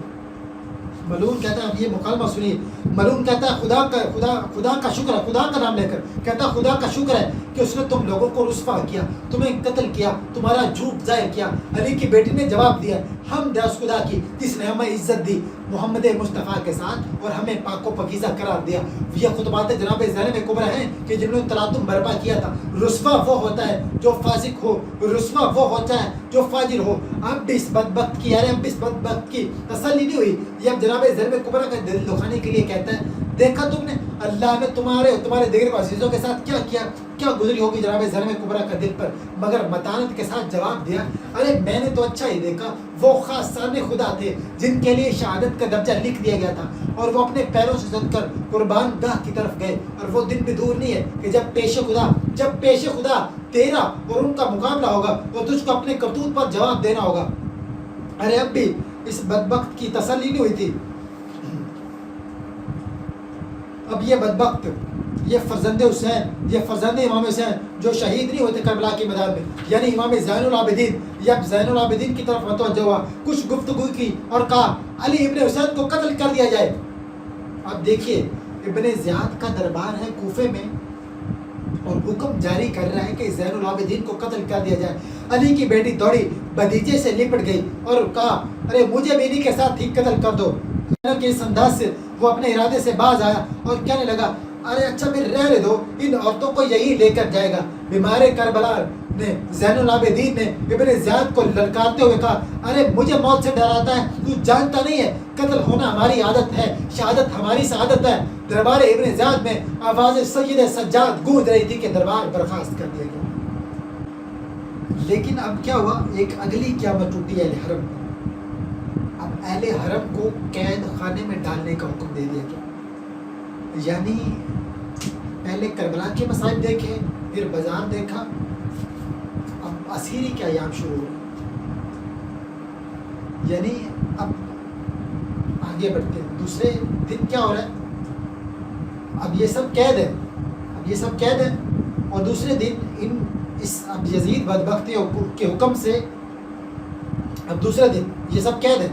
ملعون کہتا ہے, اب یہ مکالمہ سنیے. ملعون کہتا ہے خدا کا شکر ہے, خدا کا نام لے کر کہتا ہے خدا کا شکر ہے کہ اس نے تم لوگوں کو رسوا کیا, تمہیں قتل کیا, تمہارا جھوٹ ظاہر کیا. علی کی بیٹی نے جواب دیا, حمد ہے اس خدا کی جس نے ہمیں عزت دی محمد مصطفیٰ کے ساتھ اور ہمیں پاک و پاکیزہ قرار دیا. یہ خطبات جناب زینب کبریٰ ہیں کہ جنہوں نے تلاطم برپا کیا تھا. رسوا وہ ہوتا ہے جو فاسق ہو, رسوا وہ ہوتا ہے جو فاجر ہو. اب بھی اس بدبخت کی تسلی نہیں ہوئی. یہ اب جناب زینب کبریٰ کا دل دکھانے کے لیے کہتا ہے دیکھا تم نے اللہ نے تمہارے اور تمہارے دیگر عزیزوں کے ساتھ کیا کیا، کیا گزری ہوگی جناب زینب کبریٰ کا دل پر، مگر متانت کے ساتھ جواب دیا ارے میں نے تو اچھا ہی دیکھا، وہ خاص سامنے خدا تھے جن کے لیے شہادت کا درجہ لکھ دیا گیا تھا، اور وہ اپنے پیروں سے زد کر قربان گاہ کی طرف گئے، اور وہ دن بھی دور نہیں ہے کہ جب پیش خدا تیرا اور ان کا مقابلہ ہوگا اور تجھ کو اپنے کرتوت پر جواب دینا ہوگا۔ ارے اب بھی اس بدبخت کی تسلی نہیں ہوئی تھی، اب یہ بدبخت، یہ فرزند حسین، یہ فرزند امام حسین جو شہید نہیں ہوتے کربلا کی میدان میں، یعنی امام زین العابدین، یہ اب زین العابدین کی طرف متوجہ ہوا، کچھ گفتگو کی اور کہا علی ابن حسین کو قتل کر دیا جائے۔ اب دیکھیے ابن زیاد کا دربار ہے کوفے میں اور حکم جاری کر رہا ہے کہ زین العابدین کو قتل کر دیا جائے۔ علی کی بیٹی دوڑی بھتیجے سے لپٹ گئی اور کہا ارے مجھے بھی انہی کے ساتھ ہی قتل کر دو۔ کہ اس انداز سے وہ اپنے ارادے سے باز آیا اور کہنے لگا ارے اچھا پھر رہنے دو، ان عورتوں کو یہی لے کر جائے گا۔ بیمار کربلا نے زین العابدین نے ابن زیاد کو للکارتے ہوئے کہا ارے مجھے موت سے ڈراتا ہے، تو جانتا نہیں ہے قتل ہونا ہماری عادت ہے، شہادت ہماری سعادت ہے۔ دربار ابن زیاد میں آواز سید سجاد گونج رہی تھی کہ دربار برخاست کر دیا گیا۔ لیکن اب کیا ہوا، ایک اگلی قیامت ٹوٹی اہل حرم پر۔ اب اہل حرم کو قید خانے میں ڈالنے کا حکم دے دیا گیا، یعنی پہلے کربلا کے مصائب دیکھے، پھر بازار دیکھا، اب اسیری کے ایام شروع ہوئے۔ یعنی اب آگے بڑھتے ہیں، دوسرے دن کیا ہو رہا ہے، اب یہ سب قید ہے، اور دوسرے دن اب یزید بدبختی کے حکم سے، اب دوسرے دن یہ سب قید ہے،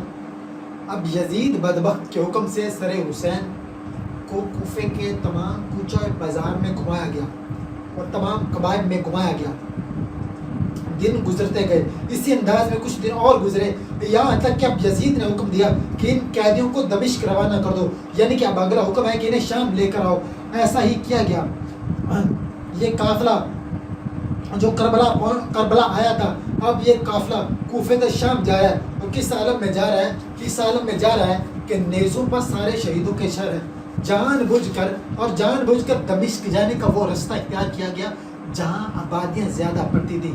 اب یزید بدبخت کے حکم سے سر حسین کو کوفے کے تمام کوچہ بازار میں گھمایا گیا اور تمام قبائل میں گھمایا گیا۔ دن گزرتے گئے، اسی انداز میں کچھ دن اور گزرے، یہاں تک کہ اب یزید نے حکم دیا کہ ان قیدیوں کو دمشق روانہ کر دو، یعنی کہ اب اگلا حکم ہے کہ انہیں شام لے کر آؤ۔ ایسا ہی کیا گیا۔ یہ قافلہ جو کربلا آیا تھا، اب یہ قافلہ کوفے سے شام جا رہا ہے، اور کس عالم میں جا رہا ہے کہ نیزوں پر سارے شہیدوں کے شر ہے۔ جان بوجھ کر دمشق جانے کا وہ راستہ اختیار کیا گیا جہاں آبادیاں زیادہ پڑتی تھیں۔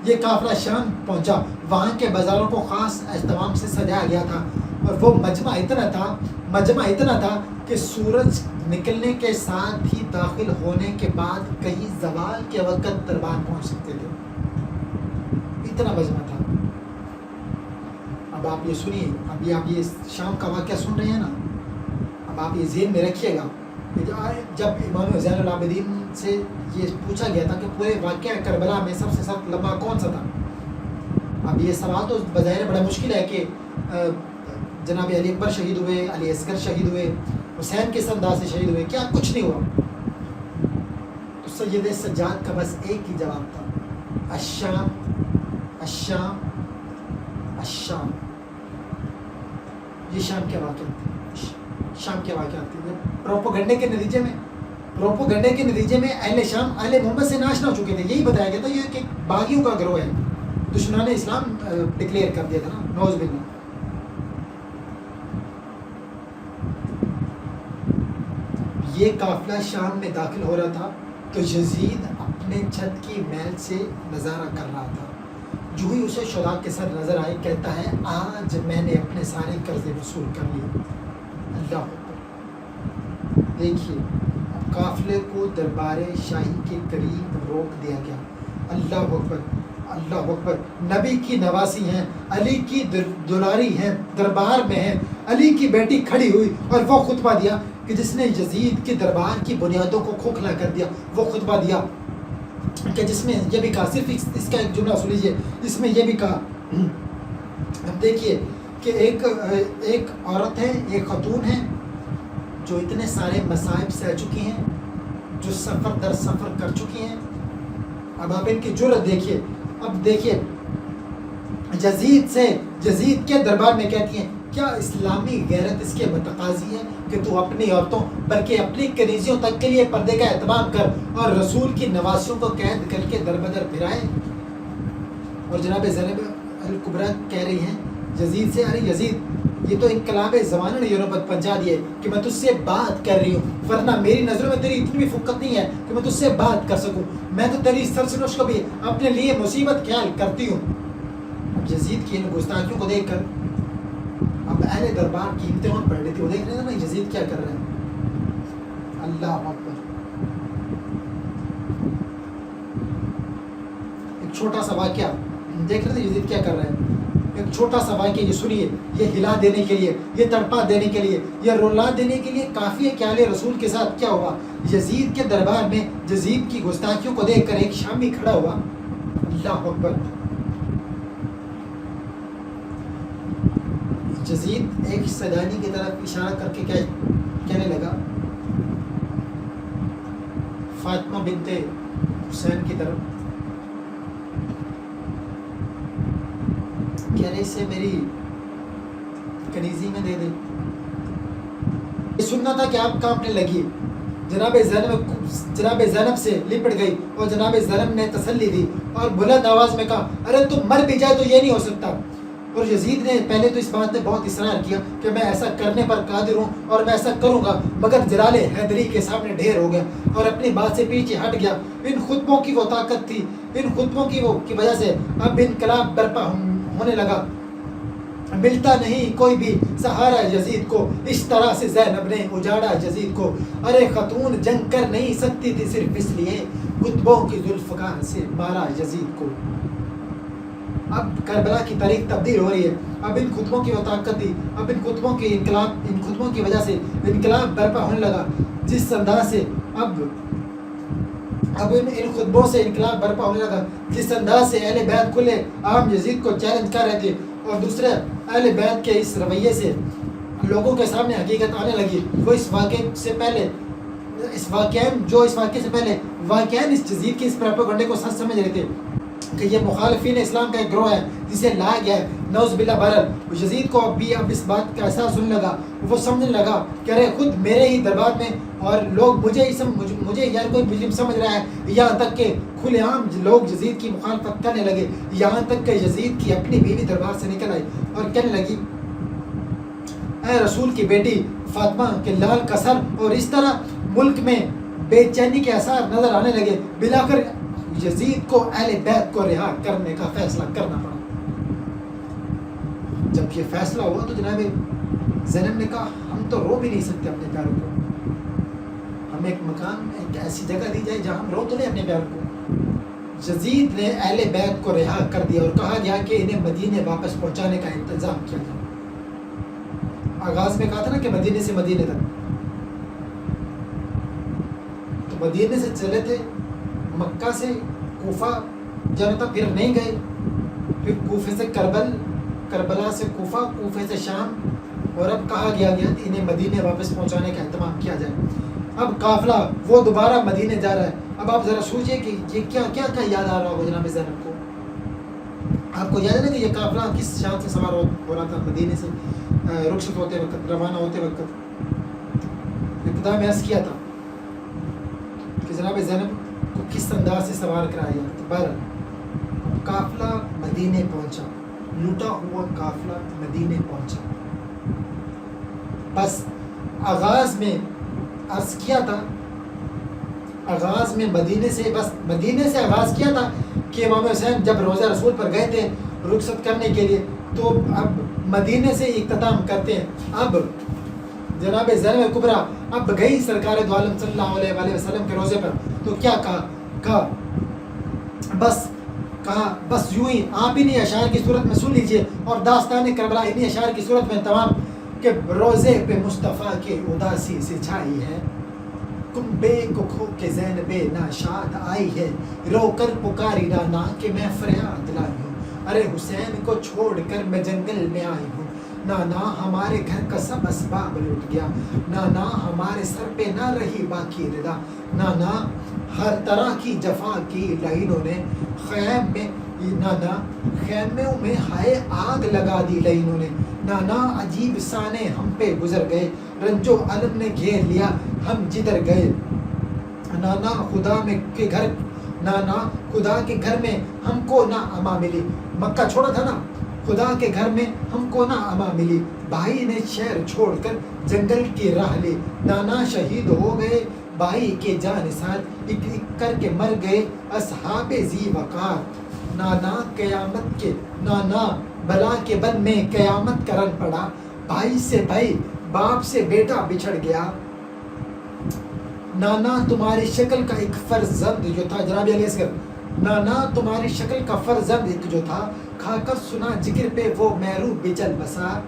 یہ قافلہ شام پہنچا، وہاں کے بازاروں کو خاص اہتمام سے سجایا گیا تھا، اور وہ مجمع اتنا تھا کہ سورج نکلنے کے ساتھ ہی داخل ہونے کے بعد کہیں زوال کے وقت دربار پہنچ سکتے تھے، اتنا مجمع تھا۔ اب آپ یہ سنیے، ابھی آپ یہ شام کا واقعہ سن رہے ہیں نا، اب آپ یہ ذہن میں رکھیے گا کہ جب امام زین العابدین سے یہ پوچھا گیا تھا کہ پورے واقعہ کربلا میں سب سے لمبا کون سا تھا، اب یہ سوال تو بظاہر بڑا مشکل ہے کہ جناب علی اکبر شہید ہوئے، علی اصغر شہید ہوئے، حسین کس انداز سے شہید ہوئے، کیا کچھ نہیں ہوا؟ تو سید سجاد کا بس ایک ہی جواب تھا، الشام الشام الشام۔ یہ شام کے واقعات تھے، پروپوگنڈے کے نتیجے میں اہل شام اہل محمد سے ناشنا ہو چکے تھے۔ یہی بتایا گیا تھا یہ کہ باغیوں کا گروہ ہے، دشمنان اسلام ڈکلیئر کر دیا تھا نا، نعوذ باللہ۔ یہ قافلہ شام میں داخل ہو رہا تھا تو یزید اپنے چھت کی میل سے نظارہ کر رہا تھا، جو ہی اسے شہداء کے سر نظر آئے کہتا ہے آج میں نے اپنے سارے قرضے وصول کر لیے۔ اللہ اکبر، دیکھیے اب قافلے کو دربار شاہی کے قریب روک دیا گیا۔ اللہ اکبر، اللہ اکبر، نبی کی نواسی ہیں، علی کی دلاری ہیں، دربار میں ہیں، علی کی بیٹی کھڑی ہوئی اور وہ خطبہ دیا کہ جس نے یزید کے دربار کی بنیادوں کو کھوکھلا کر دیا۔ وہ خطبہ دیا کہ جس میں یہ بھی کہا، صرف اس کا ایک جملہ سن لیجیے، اس میں یہ بھی کہا، اب دیکھیے کہ ایک عورت ہے، ایک خاتون ہے جو اتنے سارے مصائب سہ چکی ہیں، جو سفر در سفر کر چکی ہیں۔ اب آپ ان کی جرأت دیکھیے، اب دیکھیے یزید کے دربار میں کہتی ہیں کیا اسلامی غیرت اس کے متقاضی ہے کہ تو اپنی عورتوں بلکہ اپنی کنیزیوں تک کے لیے پردے کا اہتمام کر اور رسول کی نواسیوں کو قید کر کے در بدر پھرائے؟ اور جناب زینب الکبریٰ کہہ رہی ہیں یزید سے، ارے یزید یہ تو انقلاب زمانہ نے یورپ تک پہنچا دیا کہ میں تجھ سے بات کر رہی ہوں، ورنہ میری نظروں میں تیری اتنی بھی فقت نہیں ہے کہ میں تجھ سے بات کر سکوں، میں تو تیری سرسنش کو بھی اپنے لیے مصیبت خیال کرتی ہوں۔ اب یزید کی ان گستاخیوں کو دیکھ کر اب اہل دربار کی امتحان پڑھ رہی تھی، وہ دیکھ رہے تھے نا یزید کیا کر رہے ہیں۔ اللہ اکبر۔ ایک چھوٹا سا واقعہ دیکھ رہے تھے یزید کیا کر رہے ہیں، ایک چھوٹا سا واقعہ یہ سنیے، یہ ہلا دینے کے لیے، یہ تڑپا دینے کے لیے، یہ رلا دینے کے لیے کافی ہے کہ آل رسول کے ساتھ کیا ہوا۔ یزید کے دربار میں یزید کی گستاخیوں کو دیکھ کر ایک شامی کھڑا ہوا، اللہ اکبر۔ یزید ایک سیدانی کی طرف اشارہ کر کے کہنے لگا، فاطمہ بنت حسین کی طرف، کہہ رہے اسے میری کنیزی میں دے دے۔ یہ سننا تھا کہ آپ کانپنے لگی، جناب زینب سے لپٹ گئی اور جناب زینب نے تسلی دی اور بلند آواز میں کہا، ارے تم مر بھی جائے تو یہ نہیں ہو سکتا۔ اور یزید نے پہلے تو اس بات نے بہت اصرار کیا کہ میں ایسا کرنے پر قادر ہوں اور میں ایسا کروں گا، مگر جلال حیدری کے سامنے ڈھیر ہو گیا اور اپنی بات سے پیچھے ہٹ گیا۔ ان خطبوں کی وہ طاقت تھی، ان خطبوں کی وجہ سے اب انقلاب برپا ہونے لگا۔ ملتا نہیں کوئی بھی سہارا یزید کو، اس طرح سے زینب نے اجاڑا یزید کو۔ ارے خاتون جنگ کر نہیں سکتی تھی صرف اس لیے خطبوں کی ذوالفقار سے مارا یزید کو۔ اب کربلا کی تاریخ تبدیل ہو رہی ہے، اب ان خطبوں کی وہ طاقت تھی، اب ان خطبوں کی وجہ سے انقلاب برپا ہونے لگا۔ جس انداز سے اب ان خطبوں سے انقلاب برپا ہونے لگا، جس انداز سے اہل بیت کھلے عام یزید کو چیلنج کر رہے تھے، اور دوسرے اہل بیت کے اس رویے سے لوگوں کے سامنے حقیقت آنے لگی، وہ اس واقعے سے پہلے اس یزید کے اس پروپیگنڈے کو سچ سمجھ رہے تھے کہ یہ مخالفین اسلام کا ایک گروہ ہے جسے لایا گیا ہے، نعوذ باللہ۔ بہرحال یزید کو اب اس بات کا احساس ہونے لگا، وہ سمجھنے لگا کہ ارے خود میرے ہی دربار میں اور لوگ مجھے یار کوئی مجرم سمجھ رہا ہے، یہاں تک کہ کھلے عام لوگ یزید کی مخالفت کرنے لگے، یہاں تک کہ یزید کی اپنی بیوی دربار سے نکل آئی اور کہنے لگی، اے رسول کی بیٹی فاطمہ کے لال کا سر۔ اور اس طرح ملک میں بے چینی کے آثار نظر آنے لگے۔ بلاخر یزید کو اہل بیت کو رہا کرنے کا فیصلہ کرنا پڑا۔ جب یہ فیصلہ ہوا تو جناب زینب نے کہا، ہم تو رو بھی نہیں سکتے اپنے پیاروں کو، ہمیں ایک مکان، ایک ایسی جگہ دی جائے جہاں ہم رو تو لیں اپنے پیاروں کو۔ یزید نے اہل بیت کو رہا کر دیا اور کہا گیا کہ انہیں مدینے واپس پہنچانے کا انتظام کیا جائے۔ آغاز میں کہا تھا نا کہ مدینے سے مدینے تک، تو مدینے سے چلے تھے، مکہ سے کوفہ جانا تھا، پھر نہیں گئے، پھر کوفے سے کربلا سے کوفہ، کوفے سے شام، اور اب کہا گیا کہ انہیں مدینے واپس پہنچانے کا اہتمام کیا جائے۔ اب قافلہ وہ دوبارہ مدینے جا رہا ہے۔ اب آپ ذرا سوچئے کہ یہ کیا یاد آ رہا ہوگا جناب زینب کو۔ آپ کو یاد ہے نا کہ یہ قافلہ کس شان سے سوار ہو رہا تھا مدینے سے رخصت ہوتے وقت، روانہ ہوتے وقت۔ ابتدا میں عرض کیا تھا کہ جناب زینب کو کس انداز سے سوار کرایا گیا۔ قافلہ مدینے پہنچا، لوٹا ہوا قافلہ مدینے پہنچا۔ بس آغاز میں عرض کیا تھا، آغاز میں مدینے سے آغاز کیا تھا کہ امام حسین جب روضہ رسول پر گئے تھے رخصت کرنے کے لیے، تو اب مدینے سے اختتام کرتے ہیں۔ اب جناب زینب کبریٰ اب گئی سرکار دو عالم صلی اللہ علیہ وسلم کے روضے پر، تو کیا کہا بس یوں ہی آپ انہیں اشعار کی صورت میں سن لیجئے، اور داستان کربلا انہیں اشعار کی صورت میں تمام، کہ روزے پہ مصطفیٰ کے اداسی سے چھائی ہے، کنبے کو کھو کے زینب ناشاد آئی ہے، رو کر پکاری نانا کہ میں فریاد لائی ہوں، ارے حسین کو چھوڑ کر میں جنگل میں آئی ہوں، نانا ہمارے گھر کا سب اسباب لوٹ گیا، نانا ہمارے سر پہ نہ رہی باقی ردا، نانا ہر طرح کی جفا کی لائنوں نے خیموں میں ہائے آگ لگا دی لائنوں نے، نانا عجیب سانے ہم پہ گزر گئے، رنج و علم نے گھیر لیا ہم جدھر گئے، نانا خدا کے گھر میں ہم کو نہ اما ملی۔ مکہ چھوڑا تھا نا، خدا کے گھر میں ہم کو نہ اما ملی، بھائی نے شہر چھوڑ کر جنگل کی راہ لی، نانا شہید ہو گئے بھائی کے جانثار، ایک ایک کر کے مر گئے اصحاب ذی وقار، نانا قیامت کے نانا بلا کے بن میں قیامت کرن پڑا، بھائی سے بھائی باپ سے بیٹا بچھڑ گیا، نانا تمہاری شکل کا ایک فرزند جو تھا، جناب علیہ السلام، نانا تمہاری شکل کا فرزند ایک جو تھا، کھا کر سنا جگر پہ وہ میرو بچل بسا،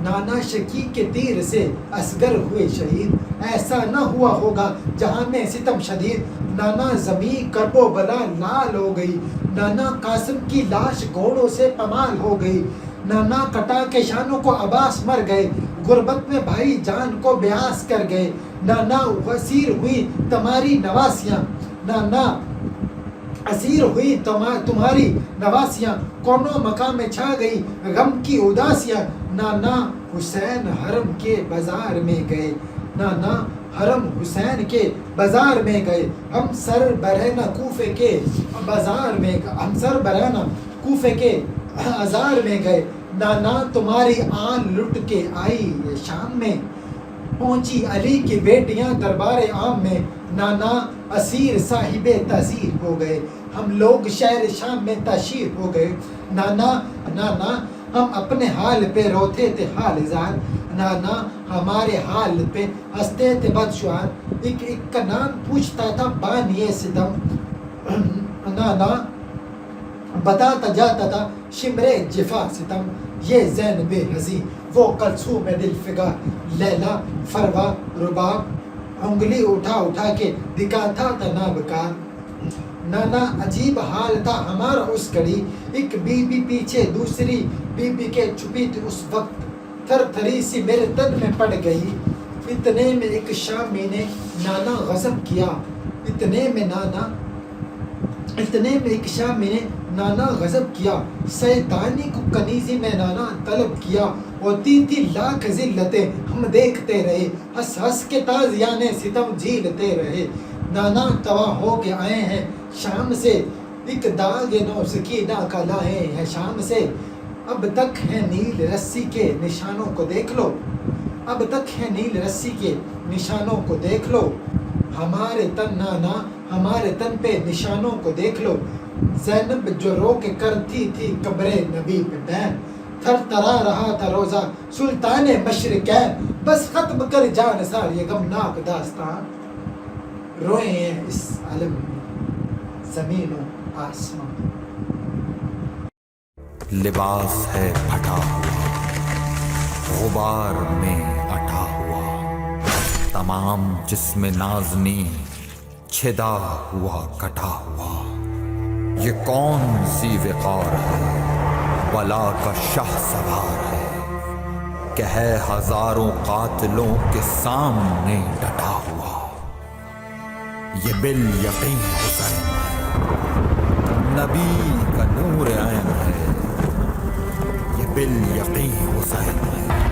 نانا شکی کے تیر سے اصغر ہوئے شہید، ایسا نہ ہوا ہوگا جہاں میں ستم شدید، نانا زمین کرب و بلا لال ہو گئی، نانا قاسم کی لاش گھوڑوں سے پمال ہو گئی، نانا کٹا کے شانوں کو عباس مر گئے، غربت میں بھائی جان کو بیاس کر گئے، نانا اسیر ہوئی تمہاری نواسیاں، نانا اسیر ہوئی تمہاری نواسیاں، کونوں مقام میں چھا گئی غم کی اداسیاں، نانا حسین حرم کے بازار میں گئے، نانا حرم حسین کے بازار میں گئے، ہم سر برہنہ کوفے کے بازار میں گئے، ہم سر برہنہ کوفے کے بازار میں گئے، نانا تمہاری آن لٹ کے آئی شام میں، پہنچی علی کی بیٹیاں دربار عام میں، نانا اسیر صاحب تحصیر ہو گئے، ہم لوگ شہر شام میں تشہیر ہو گئے، نانا ہم اپنے حال پہ روتے تھے حال زار، نانا ہمارے حال پہ ہنستے تھے بدشعار، ایک ایک کا نام پوچھتا تھا بانی ستم، نانا بتاتا جاتا تھا شمر جفا ستم، یہ زینب حزی وہ کلثوم دل فگار، لیلا فروا رباب انگلی اٹھا اٹھا کے دکھاتا تھا نابکار، نانا عجیب حال تھا ہمارا اس گھڑی، ایک بی بی پیچھے دوسری بی بی کے چھپی تھی اس وقت، تھر تھری سی میرے تن میں پڑ گئی، اتنے میں ایک شامی نے نانا غضب کیا، اتنے میں ایک شامی نے نانا غضب کیا، سیدانی کو کنیزی میں نانا طلب کیا، ہوتی تھی لاکھ ذلتیں ہم دیکھتے رہے، ہنس ہنس کے تازیانے ستم جھیلتے رہے، نانا توا ہو کے آئے ہیں شام سے، ایک داغ نو سکینہ کا لائے ہیں شام سے، اب تک ہے نیل رسی کے نشانوں کو دیکھ لو، اب تک ہے نیل رسی کے نشانوں کو دیکھ لو، ہمارے تن نانا ہمارے تن پہ نشانوں کو دیکھ لو، زینب جو رو کے کرتی تھی قبر نبی پہ بین، تھر تھرا رہا تھا روزہ سلطان مشرقین، بس ختم کر جان سار یہ غمناک داستان، روئے ہیں اس عالم میں زمین و آسمان، لباس ہے پھٹا ہوا غبار میں اٹھا ہوا، تمام جسم نازنی چھدا ہوا کٹا ہوا، یہ کون سی وقار ہے بلا کا شاہ سوار ہے کہ ہے ہزاروں قاتلوں کے سامنے ڈٹا ہوا، یہ بالیقین حسین ہے نبی کا نور عین ہے، یہ بالیقین حسین ہے۔